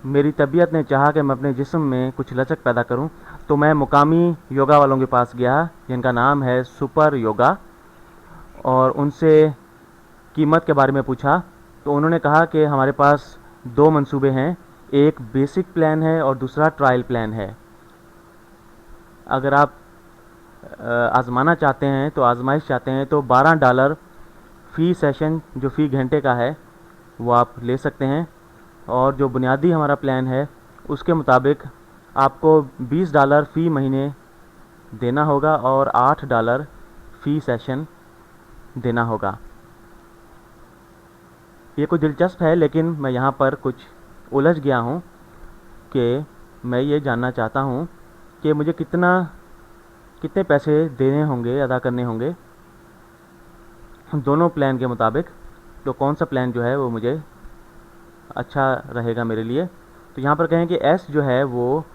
मेरी तबीयत ने चाहा कि मैं अपने जिस्म में कुछ लचक पैदा करूं, तो मैं मुकामी योगा वालों के पास गया जिनका नाम है सुपर योगा, और उनसे कीमत के बारे में पूछा। तो उन्होंने कहा कि हमारे पास दो मंसूबे हैं, एक बेसिक प्लान है और दूसरा ट्रायल प्लान है। अगर आप आज़माना चाहते हैं, तो आजमाइश चाहते हैं, तो $12 फ़ी सेशन, जो फ़ी घंटे का है, वो आप ले सकते हैं। और जो बुनियादी हमारा प्लान है उसके मुताबिक आपको $20 फ़ी महीने देना होगा और $8 फ़ी सेशन देना होगा। ये कुछ दिलचस्प है, लेकिन मैं यहाँ पर कुछ उलझ गया हूँ कि मैं ये जानना चाहता हूँ कि मुझे कितने पैसे देने होंगे, अदा करने होंगे दोनों प्लान के मुताबिक। तो कौन सा प्लान जो है वो मुझे अच्छा रहेगा मेरे लिए। तो यहाँ पर कहें कि एस जो है वो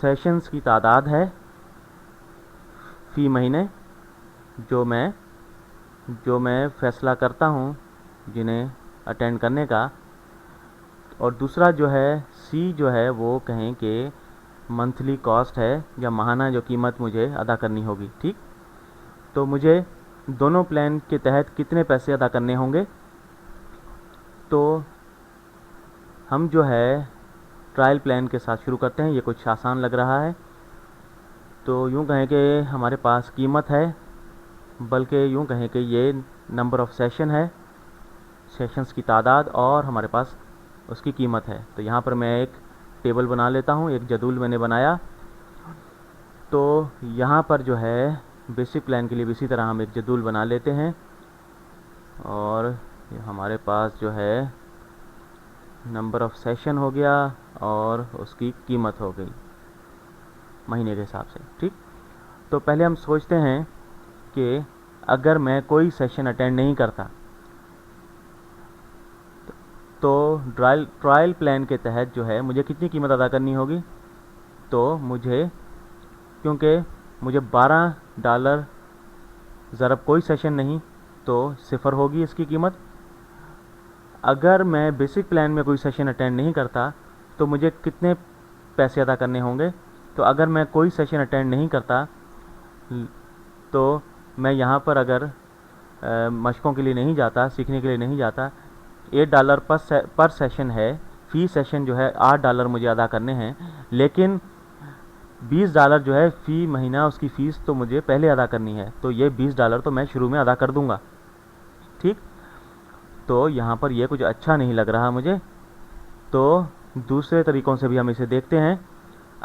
सेशंस की तादाद है फ़ी महीने, जो मैं फ़ैसला करता हूँ जिन्हें अटेंड करने का। और दूसरा जो है सी जो है वो कहें कि मंथली कॉस्ट है, या माहाना जो कीमत मुझे अदा करनी होगी। ठीक, तो मुझे दोनों प्लान के तहत कितने पैसे अदा करने होंगे। तो हम जो है ट्रायल प्लान के साथ शुरू करते हैं। ये कुछ आसान लग रहा है। तो यूँ कहें कि हमारे पास कीमत है, बल्कि यूँ कहें कि ये नंबर ऑफ़ सेशन है, सेशंस की तादाद, और हमारे पास उसकी कीमत है। तो यहाँ पर मैं एक टेबल बना लेता हूँ, एक जदूल मैंने बनाया। तो यहाँ पर जो है बेसिक प्लान के लिए भी इसी तरह हम एक जदूल बना लेते हैं, और हमारे पास जो है नंबर ऑफ़ सेशन हो गया और उसकी कीमत हो गई महीने के हिसाब से। ठीक, तो पहले हम सोचते हैं कि अगर मैं कोई सेशन अटेंड नहीं करता, तो ट्रायल प्लान के तहत जो है मुझे कितनी कीमत अदा करनी होगी। तो क्योंकि मुझे $12 ज़रब कोई सेशन नहीं, तो 0 होगी इसकी कीमत। अगर मैं बेसिक प्लान में कोई सेशन अटेंड नहीं करता, तो मुझे कितने पैसे अदा करने होंगे। तो अगर मैं कोई सेशन अटेंड नहीं करता, तो मैं यहाँ पर अगर मशकों के लिए नहीं जाता, सीखने के लिए नहीं जाता, $8 पर सेशन है। फ़ी सेशन जो है $8 मुझे अदा करने हैं, लेकिन $20 जो है फ़ी महीना उसकी फ़ीस तो मुझे पहले अदा करनी है। तो ये $20 तो मैं शुरू में अदा कर दूंगा। ठीक, तो यहाँ पर ये कुछ अच्छा नहीं लग रहा मुझे। तो दूसरे तरीक़ों से भी हम इसे देखते हैं।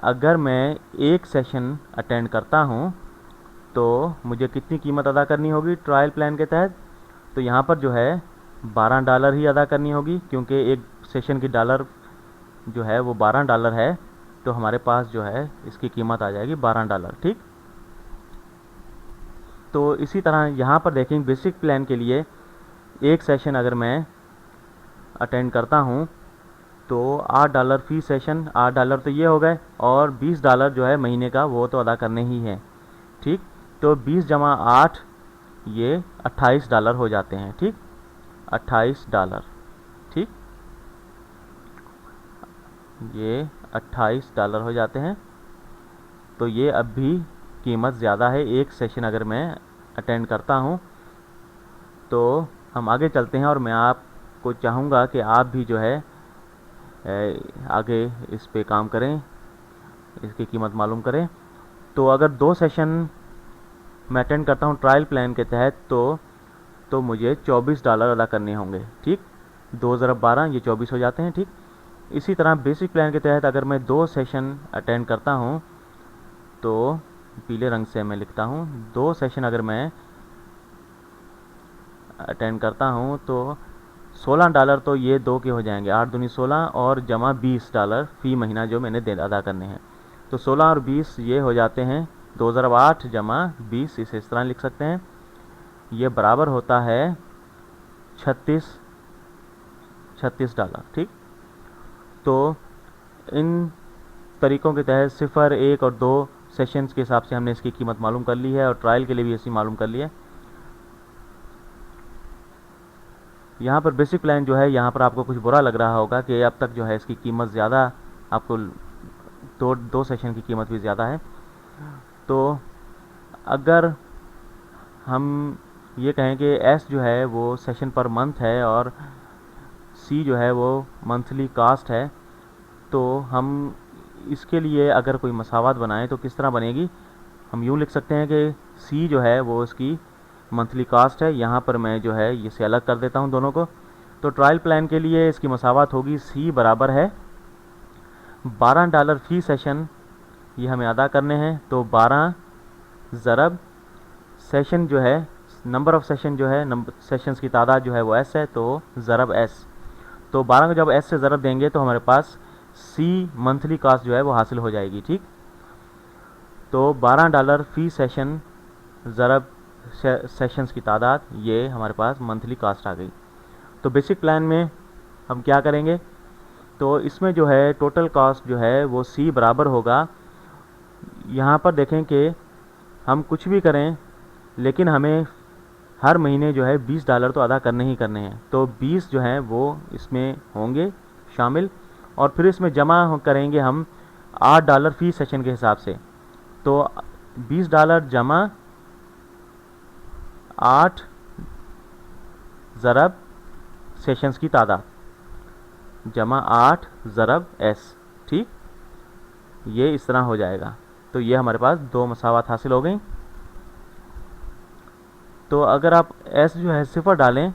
अगर मैं एक सेशन अटेंड करता हूँ, तो मुझे कितनी कीमत अदा करनी होगी ट्रायल प्लान के तहत। तो यहाँ पर जो है $12 ही अदा करनी होगी, क्योंकि एक सेशन की डॉलर जो है वो $12 है। तो हमारे पास जो है इसकी कीमत आ जाएगी $12। ठीक, तो इसी तरह यहाँ पर देखें, बेसिक प्लान के लिए एक सेशन अगर मैं अटेंड करता हूँ, तो $8 फ़ी सेशन, $8 तो ये हो गए, और $20 जो है महीने का वो तो अदा करने ही हैं। ठीक, तो 20 जमा 8 ये $28 हो जाते हैं। ठीक, $28। ठीक, ये $28 हो जाते हैं। तो ये अब भी कीमत ज़्यादा है एक सेशन अगर मैं अटेंड करता हूँ। तो हम आगे चलते हैं, और मैं आपको चाहूँगा कि आप भी जो है आगे इस पे काम करें, इसकी कीमत मालूम करें। तो अगर 2 सेशन मैं अटेंड करता हूँ ट्रायल प्लान के तहत, तो मुझे $24 अदा करने होंगे। ठीक, 2 ज़रब 12 ये 24 हो जाते हैं। ठीक, इसी तरह बेसिक प्लान के तहत अगर मैं 2 सेशन अटेंड करता हूँ, तो पीले रंग से मैं लिखता हूँ, 2 सेशन अगर मैं अटेंड करता हूँ, तो $16 तो ये 2 के हो जाएंगे, 8 दूनी 16, और जमा $20 फ़ी महीना जो मैंने अदा करने हैं। तो 16 और 20 ये हो जाते हैं 2 ज़रब 8 जमा 20, इसे इस तरह लिख सकते हैं। ये बराबर होता है $36। ठीक, तो इन तरीक़ों के तहत 0, 1 और 2 सेशंस के हिसाब से हमने इसकी कीमत मालूम कर ली है, और ट्रायल के लिए भी ऐसी मालूम कर ली है। यहाँ पर बेसिक प्लान जो है, यहाँ पर आपको कुछ बुरा लग रहा होगा कि अब तक जो है इसकी कीमत ज़्यादा, आपको दो सेशन की कीमत भी ज़्यादा है। तो अगर हम ये कहें कि एस जो है वो सेशन पर मंथ है और सी जो है वो मंथली कास्ट है, तो हम इसके लिए अगर कोई मसावत बनाएं तो किस तरह बनेगी? हम यूँ लिख सकते हैं कि सी जो है वो इसकी मंथली कास्ट है। यहाँ पर मैं जो है इसे अलग कर देता हूँ दोनों को। तो ट्रायल प्लान के लिए इसकी मसावत होगी सी बराबर है $12 फी सेशन, ये हमें अदा करने हैं। तो 12 ज़रब सेशन जो है, नंबर ऑफ़ सेशन जो है, सेशंस की तादाद जो है वो एस है, तो ज़रब एस। तो 12 को जब एस से ज़रब देंगे तो हमारे पास सी मंथली कास्ट जो है वो हासिल हो जाएगी। ठीक, तो $12 फी सेशन ज़रब सेशंस की तादाद, ये हमारे पास मंथली कास्ट आ गई। तो बेसिक प्लान में हम क्या करेंगे? तो इसमें जो है टोटल कास्ट जो है वो सी बराबर होगा, यहाँ पर देखें कि हम कुछ भी करें लेकिन हमें हर महीने जो है $20 तो अदा करने ही करने हैं। तो 20 जो हैं वो इसमें होंगे शामिल, और फिर इसमें जमा करेंगे हम $8 फी सेशन के हिसाब से। तो $20 जमा 8 ज़रब सेशंस की तादाद जमा 8 ज़रब एस। ठीक, ये इस तरह हो जाएगा। तो ये हमारे पास दो मसावत हासिल हो गई। तो अगर आप एस जो है 0 डालें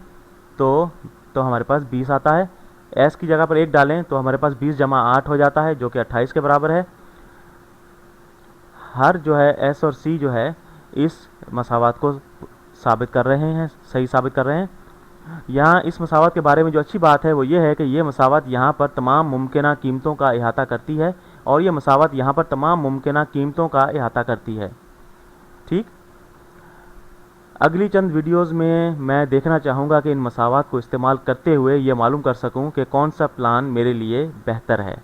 तो हमारे पास 20 आता है। एस की जगह पर 1 डालें तो हमारे पास 20 जमा 8 हो जाता है, जो कि 28 के बराबर है। हर जो है एस और सी जो है इस मसावत को साबित कर रहे हैं, सही साबित कर रहे हैं। यहाँ इस मसावत के बारे में जो अच्छी बात है वो ये है कि ये मसावत यहाँ पर तमाम मुमकिना कीमतों का अहाता करती है, और ये मसावत यहाँ पर तमाम मुमकिना कीमतों का अहाता करती है। ठीक, अगली चंद वीडियोस में मैं देखना चाहूँगा कि इन मसावत को इस्तेमाल करते हुए ये मालूम कर सकूँ कि कौन सा प्लान मेरे लिए बेहतर है।